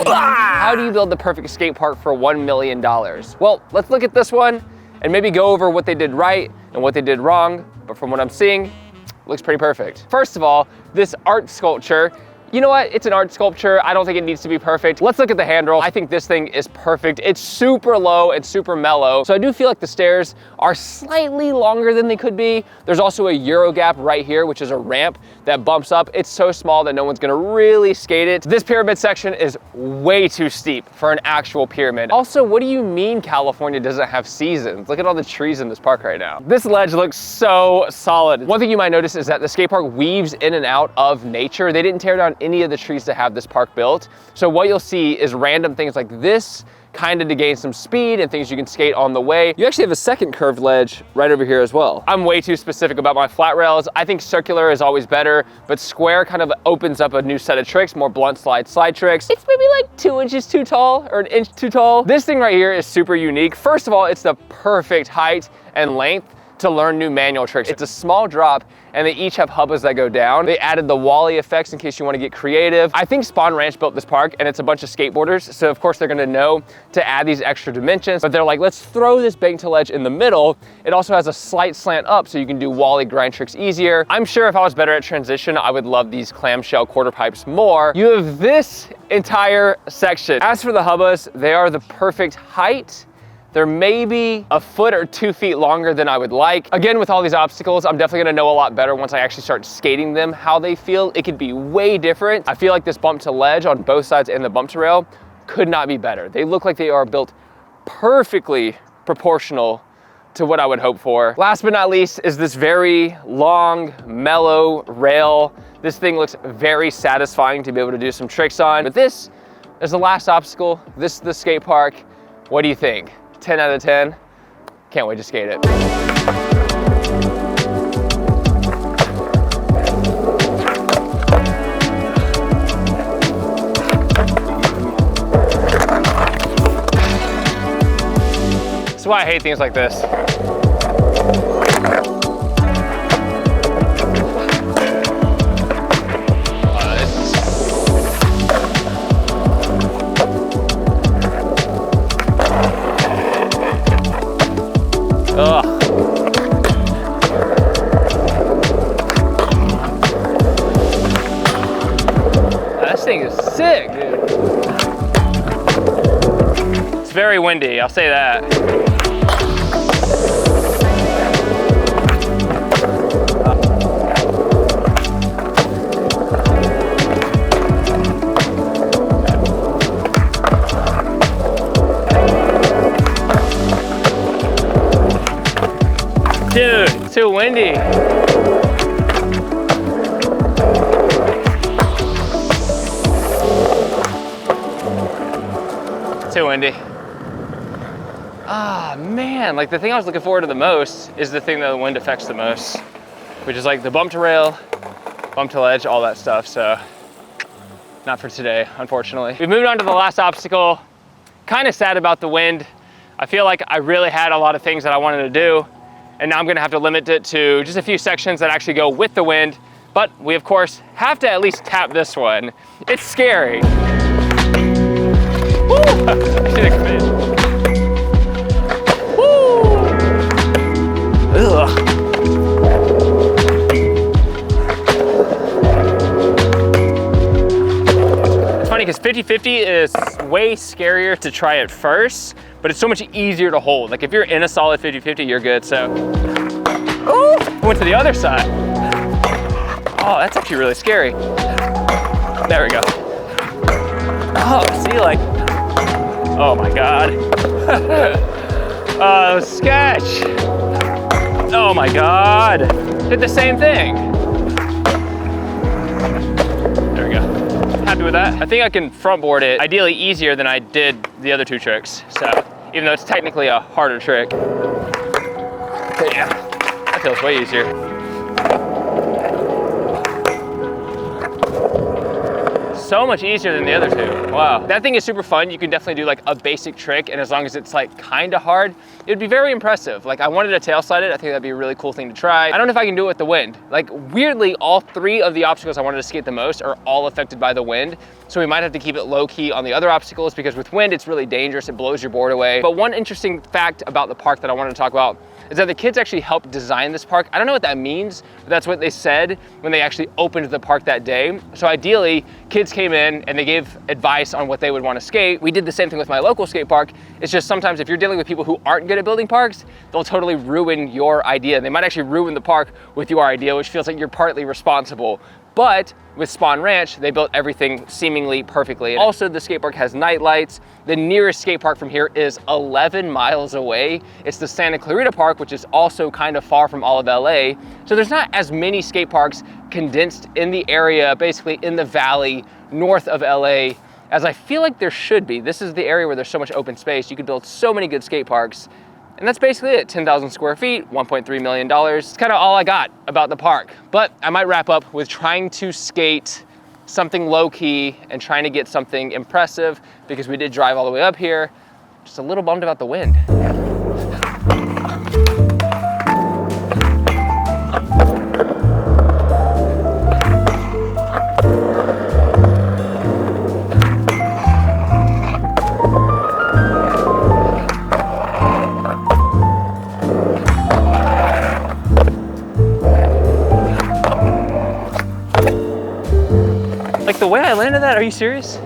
How do you build the perfect skate park for $1 million? Well, let's look at this one and maybe go over what they did right and what they did wrong. But from what I'm seeing, looks pretty perfect. First of all, this art sculpture, you know what? It's an art sculpture. I don't think it needs to be perfect. Let's look at the handrail. I think this thing is perfect. It's super low and super mellow. So I do feel like the stairs are slightly longer than they could be. There's also a Euro gap right here, which is a ramp that bumps up. It's so small that no one's gonna really skate it. This pyramid section is way too steep for an actual pyramid. Also, what do you mean California doesn't have seasons? Look at all the trees in this park right now. This ledge looks so solid. One thing you might notice is that the skate park weaves in and out of nature. They didn't tear down any of the trees to have this park built. So what you'll see is random things like this, kind of to gain some speed and things you can skate on the way. You actually have a second curved ledge right over here as well. I'm way too specific about my flat rails. I think circular is always better, but square kind of opens up a new set of tricks, more blunt slide tricks. It's maybe like 2 inches too tall or 1 inch too tall. This thing right here is super unique. First of all, it's the perfect height and length to learn new manual tricks. It's a small drop and they each have hubbas that go down. They added the Wally effects in case you want to get creative. I think Spawn Ranch built this park and it's a bunch of skateboarders. So of course they're gonna know to add these extra dimensions, but they're like, let's throw this bank to ledge in the middle. It also has a slight slant up so you can do Wally grind tricks easier. I'm sure if I was better at transition, I would love these clamshell quarter pipes more. You have this entire section. As for the hubbas, they are the perfect height. They're maybe 1 foot or 2 feet longer than I would like. Again, with all these obstacles, I'm definitely gonna know a lot better once I actually start skating them, how they feel. It could be way different. I feel like this bump to ledge on both sides and the bump to rail could not be better. They look like they are built perfectly proportional to what I would hope for. Last but not least is this very long, mellow rail. This thing looks very satisfying to be able to do some tricks on. But this is the last obstacle. This is the skate park. What do you think? 10 out of 10. Can't wait to skate it. That's why I hate things like this. Ugh. This thing is sick, dude. It's very windy, I'll say that. Dude, it's too windy. Too windy. Ah, man, like the thing I was looking forward to the most is the thing that the wind affects the most, which is like the bump to rail, bump to ledge, all that stuff. So not for today, unfortunately. We moved on to the last obstacle. Kind of sad about the wind. I feel like I really had a lot of things that I wanted to do, and now I'm gonna have to limit it to just a few sections that actually go with the wind. But we, of course, have to at least tap this one. It's scary. Woo! Woo! Ugh. It's funny because 50-50 is way scarier to try at first, but it's so much easier to hold. Like if you're in a solid 50-50, you're good, so. Ooh, went to the other side. Oh, that's actually really scary. There we go. Oh, see, like, oh my God. Oh, sketch. Oh my God. Did the same thing. There we go. Happy with that. I think I can front board it ideally easier than I did the other two tricks. So even though it's technically a harder trick. But yeah, that feels way easier. So much easier than the other two. Wow. That thing is super fun. You can definitely do like a basic trick, and as long as it's like kind of hard, it would be very impressive. Like I wanted to tail slide it. I think that'd be a really cool thing to try. I don't know if I can do it with the wind. Like weirdly, all three of the obstacles I wanted to skate the most are all affected by the wind. So we might have to keep it low key on the other obstacles because with wind, it's really dangerous. It blows your board away. But one interesting fact about the park that I wanted to talk about is that the kids actually helped design this park. I don't know what that means, but that's what they said when they actually opened the park that day. So ideally, kids came in and they gave advice on what they would want to skate. We did the same thing with my local skate park. It's just sometimes if you're dealing with people who aren't good at building parks, they'll totally ruin your idea. They might actually ruin the park with your idea, which feels like you're partly responsible. But with Spawn Ranch, they built everything seemingly perfectly. Also, the skate park has night lights. The nearest skate park from here is 11 miles away. It's the Santa Clarita Park, which is also kind of far from all of LA. So there's not as many skate parks condensed in the area, basically in the valley north of LA, as I feel like there should be. This is the area where there's so much open space. You could build so many good skate parks. And that's basically it, 10,000 square feet, $1.3 million. It's kind of all I got about the park. But I might wrap up with trying to skate something low key and trying to get something impressive because we did drive all the way up here. Just a little bummed about the wind. Like the way I landed that, are you serious?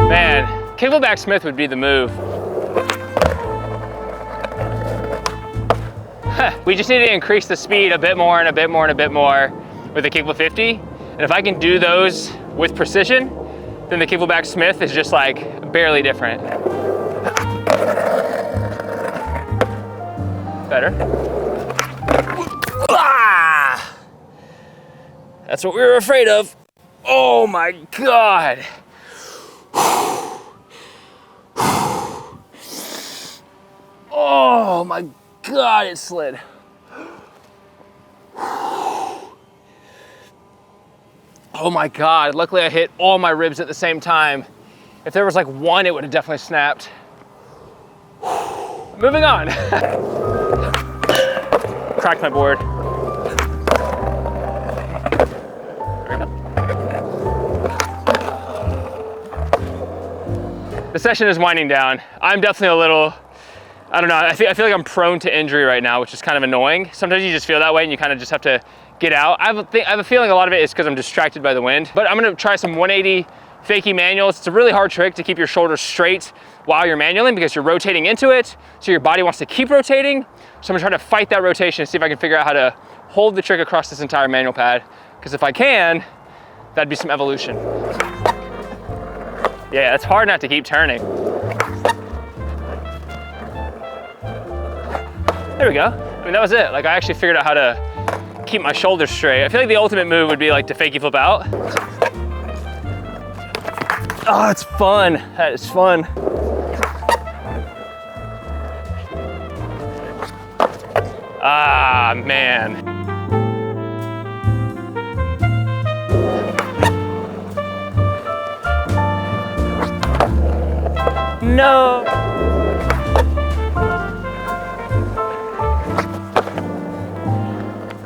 Man, kickflip Smith would be the move. We just need to increase the speed a bit more and a bit more and a bit more with the kickflip 50. And if I can do those with precision, then the kickflip Smith is just like barely different. Better. Ah! That's what we were afraid of. Oh my God. Oh my God, it slid. Oh my God, luckily I hit all my ribs at the same time. If there was like one, it would have definitely snapped. Moving on. Cracked my board. The session is winding down. I'm definitely a little, I don't know, I feel like I'm prone to injury right now, which is kind of annoying. Sometimes you just feel that way and you kind of just have to get out. I have a feeling a lot of it is because I'm distracted by the wind, but I'm gonna try some 180 fakie manuals. It's a really hard trick to keep your shoulders straight while you're manualing because you're rotating into it, so your body wants to keep rotating. So I'm gonna try to fight that rotation and see if I can figure out how to hold the trick across this entire manual pad, because if I can, that'd be some evolution. Yeah, it's hard not to keep turning. There we go. I mean, that was it. Like, I actually figured out how to keep my shoulders straight. I feel like the ultimate move would be like to fakie flip out. Oh, it's fun. That is fun. Ah, man. No.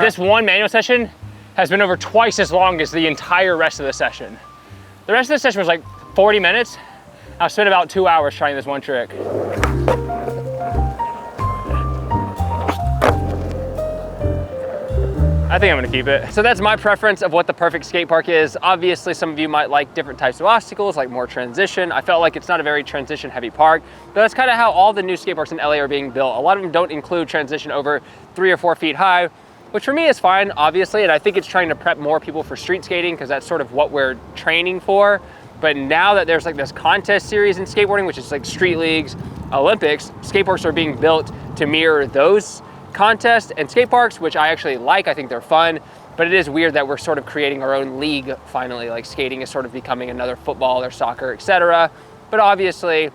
This one manual session has been over twice as long as the entire rest of the session. The rest of the session was like 40 minutes. I spent about 2 hours trying this one trick. I think I'm gonna keep it. So that's my preference of what the perfect skate park is. Obviously, some of you might like different types of obstacles, like more transition. I felt like it's not a very transition heavy park, but that's kind of how all the new skate parks in LA are being built. A lot of them don't include transition over 3 or 4 feet high, which for me is fine, obviously, and I think it's trying to prep more people for street skating because that's sort of what we're training for. But now that there's like this contest series in skateboarding, which is like street leagues, Olympics, skate parks are being built to mirror those contests and skate parks, which I actually like. I think they're fun, but it is weird that we're sort of creating our own league finally. Like skating is sort of becoming another football or soccer, etc. But obviously,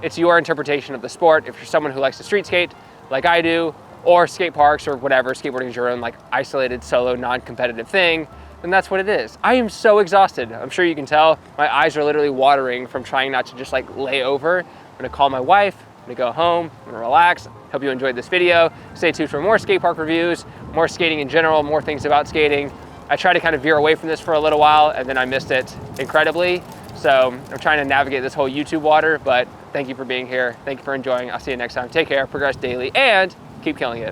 it's your interpretation of the sport. If you're someone who likes to street skate, like I do, or skate parks or whatever, skateboarding is your own like isolated, solo, non-competitive thing, then that's what it is. I am so exhausted. I'm sure you can tell. My eyes are literally watering from trying not to just like lay over. I'm gonna call my wife, I'm gonna go home, I'm gonna relax. Hope you enjoyed this video. Stay tuned for more skate park reviews, more skating in general, more things about skating. I tried to kind of veer away from this for a little while, and then I missed it incredibly. So I'm trying to navigate this whole YouTube water, but thank you for being here. Thank you for enjoying. I'll see you next time. Take care, progress daily, and keep killing it.